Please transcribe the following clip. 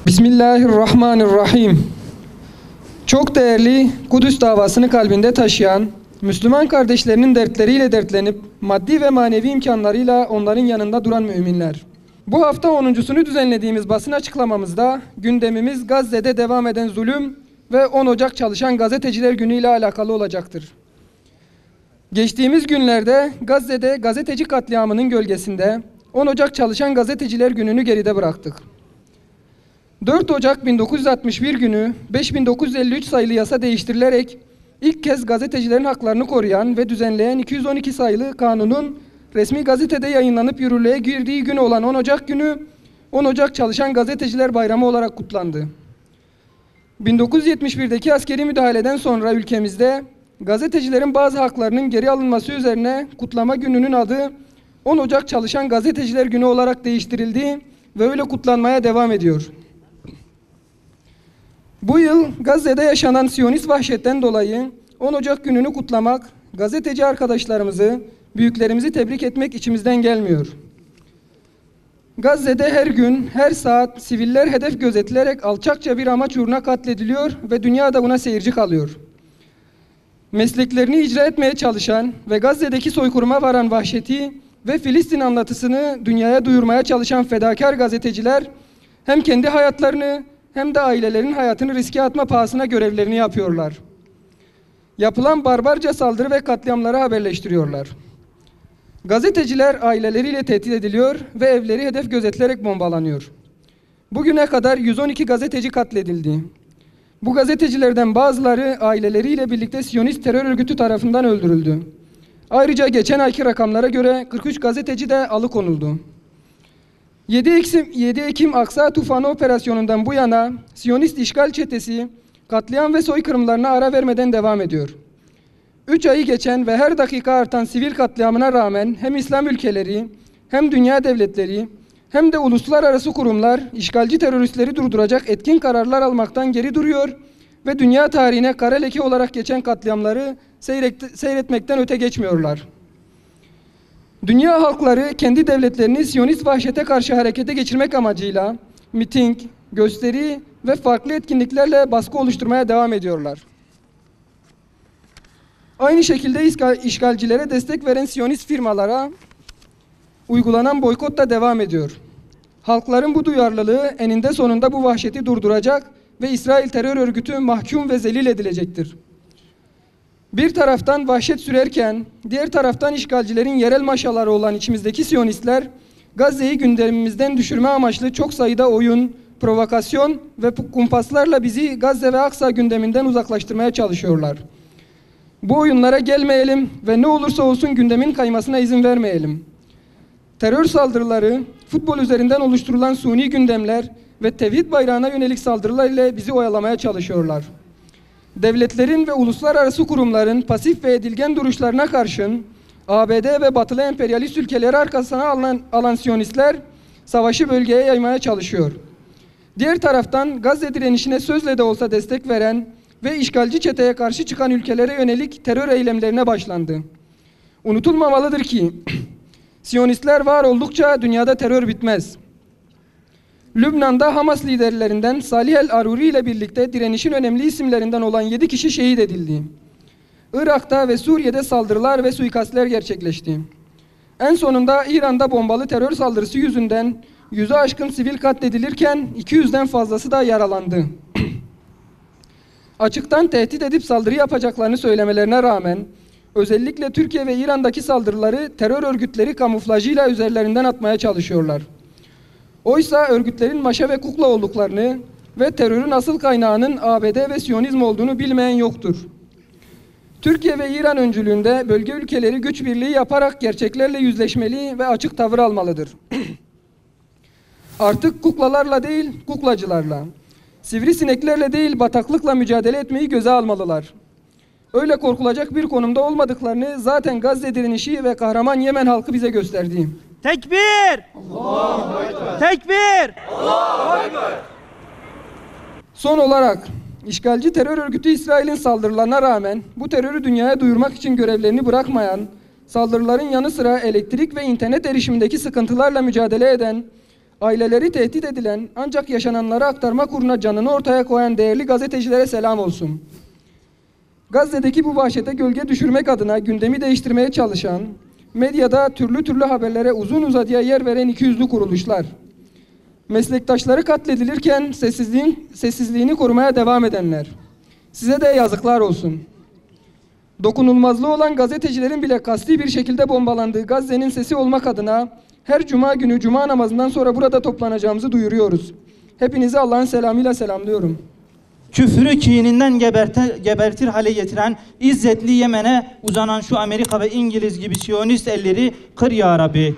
Bismillahirrahmanirrahim. Çok değerli, Kudüs davasını kalbinde taşıyan, Müslüman kardeşlerinin dertleriyle dertlenip, maddi ve manevi imkanlarıyla onların yanında duran müminler. Bu hafta 10.sunu düzenlediğimiz basın açıklamamızda gündemimiz Gazze'de devam eden zulüm ve 10 Ocak Çalışan Gazeteciler Günü ile alakalı olacaktır. Geçtiğimiz günlerde Gazze'de gazeteci katliamının gölgesinde 10 Ocak Çalışan Gazeteciler Günü'nü geride bıraktık. 4 Ocak 1961 günü 5953 sayılı yasa değiştirilerek ilk kez gazetecilerin haklarını koruyan ve düzenleyen 212 sayılı kanunun resmi gazetede yayınlanıp yürürlüğe girdiği gün olan 10 Ocak günü 10 Ocak Çalışan Gazeteciler Bayramı olarak kutlandı. 1971'deki askeri müdahaleden sonra ülkemizde gazetecilerin bazı haklarının geri alınması üzerine kutlama gününün adı 10 Ocak Çalışan Gazeteciler Günü olarak değiştirildi ve öyle kutlanmaya devam ediyor. Bu yıl Gazze'de yaşanan Siyonist vahşetten dolayı 10 Ocak gününü kutlamak, gazeteci arkadaşlarımızı, büyüklerimizi tebrik etmek içimizden gelmiyor. Gazze'de her gün, her saat siviller hedef gözetilerek alçakça bir amaç uğruna katlediliyor ve dünya da buna seyirci kalıyor. Mesleklerini icra etmeye çalışan ve Gazze'deki soykırıma varan vahşeti ve Filistin anlatısını dünyaya duyurmaya çalışan fedakar gazeteciler hem kendi hayatlarını hem de ailelerin hayatını riske atma pahasına görevlerini yapıyorlar. Yapılan barbarca saldırı ve katliamları haberleştiriyorlar. Gazeteciler aileleriyle tehdit ediliyor ve evleri hedef gözetilerek bombalanıyor. Bugüne kadar 112 gazeteci katledildi. Bu gazetecilerden bazıları aileleriyle birlikte Siyonist terör örgütü tarafından öldürüldü. Ayrıca geçen ayki rakamlara göre 43 gazeteci de alıkonuldu. 7 Ekim Aksa Tufanı operasyonundan bu yana Siyonist işgal çetesi katliam ve soykırımlarına ara vermeden devam ediyor. 3 ayı geçen ve her dakika artan sivil katliamına rağmen hem İslam ülkeleri hem dünya devletleri hem de uluslararası kurumlar işgalci teröristleri durduracak etkin kararlar almaktan geri duruyor ve dünya tarihine kara leke olarak geçen katliamları seyretmekten öte geçmiyorlar. Dünya halkları kendi devletlerini Siyonist vahşete karşı harekete geçirmek amacıyla miting, gösteri ve farklı etkinliklerle baskı oluşturmaya devam ediyorlar. Aynı şekilde işgalcilere destek veren Siyonist firmalara uygulanan boykot da devam ediyor. Halkların bu duyarlılığı eninde sonunda bu vahşeti durduracak ve İsrail terör örgütü mahkum ve zelil edilecektir. Bir taraftan vahşet sürerken, diğer taraftan işgalcilerin yerel maşaları olan içimizdeki Siyonistler, Gazze'yi gündemimizden düşürme amaçlı çok sayıda oyun, provokasyon ve kumpaslarla bizi Gazze ve Aksa gündeminden uzaklaştırmaya çalışıyorlar. Bu oyunlara gelmeyelim ve ne olursa olsun gündemin kaymasına izin vermeyelim. Terör saldırıları, futbol üzerinden oluşturulan suni gündemler ve tevhid bayrağına yönelik saldırılar ile bizi oyalamaya çalışıyorlar. Devletlerin ve uluslararası kurumların pasif ve edilgen duruşlarına karşın ABD ve batılı emperyalist ülkeleri arkasına alan Siyonistler savaşı bölgeye yaymaya çalışıyor. Diğer taraftan Gazze direnişine sözle de olsa destek veren ve işgalci çeteye karşı çıkan ülkelere yönelik terör eylemlerine başlandı. Unutulmamalıdır ki Siyonistler var oldukça dünyada terör bitmez. Lübnan'da Hamas liderlerinden Salih el-Aruri ile birlikte direnişin önemli isimlerinden olan 7 kişi şehit edildi. Irak'ta ve Suriye'de saldırılar ve suikastler gerçekleşti. En sonunda İran'da bombalı terör saldırısı yüzünden 100'ü aşkın sivil katledilirken 200'den fazlası da yaralandı. Açıktan tehdit edip saldırı yapacaklarını söylemelerine rağmen özellikle Türkiye ve İran'daki saldırıları terör örgütleri kamuflajıyla üzerlerinden atmaya çalışıyorlar. Oysa örgütlerin maşa ve kukla olduklarını ve terörün asıl kaynağının ABD ve Siyonizm olduğunu bilmeyen yoktur. Türkiye ve İran öncülüğünde bölge ülkeleri güç birliği yaparak gerçeklerle yüzleşmeli ve açık tavır almalıdır. Artık kuklalarla değil, kuklacılarla, sivrisineklerle değil, bataklıkla mücadele etmeyi göze almalılar. Öyle korkulacak bir konumda olmadıklarını zaten Gazze direnişi ve kahraman Yemen halkı bize gösterdi. Tekbir! Allahu Ekber! Tekbir! Allahu Ekber! Son olarak işgalci terör örgütü İsrail'in saldırılarına rağmen bu terörü dünyaya duyurmak için görevlerini bırakmayan, saldırıların yanı sıra elektrik ve internet erişimindeki sıkıntılarla mücadele eden, Aileleri tehdit edilen ancak yaşananları aktarmak uğruna canını ortaya koyan değerli gazetecilere selam olsun. Gazze'deki bu vahşete gölge düşürmek adına gündemi değiştirmeye çalışan, medyada türlü haberlere uzun uzadıya yer veren ikiyüzlü kuruluşlar. Meslektaşları katledilirken sessizliğini korumaya devam edenler. Size de yazıklar olsun. Dokunulmazlığı olan gazetecilerin bile kasti bir şekilde bombalandığı Gazze'nin sesi olmak adına her cuma günü cuma namazından sonra burada toplanacağımızı duyuruyoruz. Hepinizi Allah'ın selamıyla selamlıyorum. Küfrü kininden gebertir hale getiren İzzetli Yemen'e uzanan şu Amerika ve İngiliz gibi Siyonist elleri kır ya Rabbi.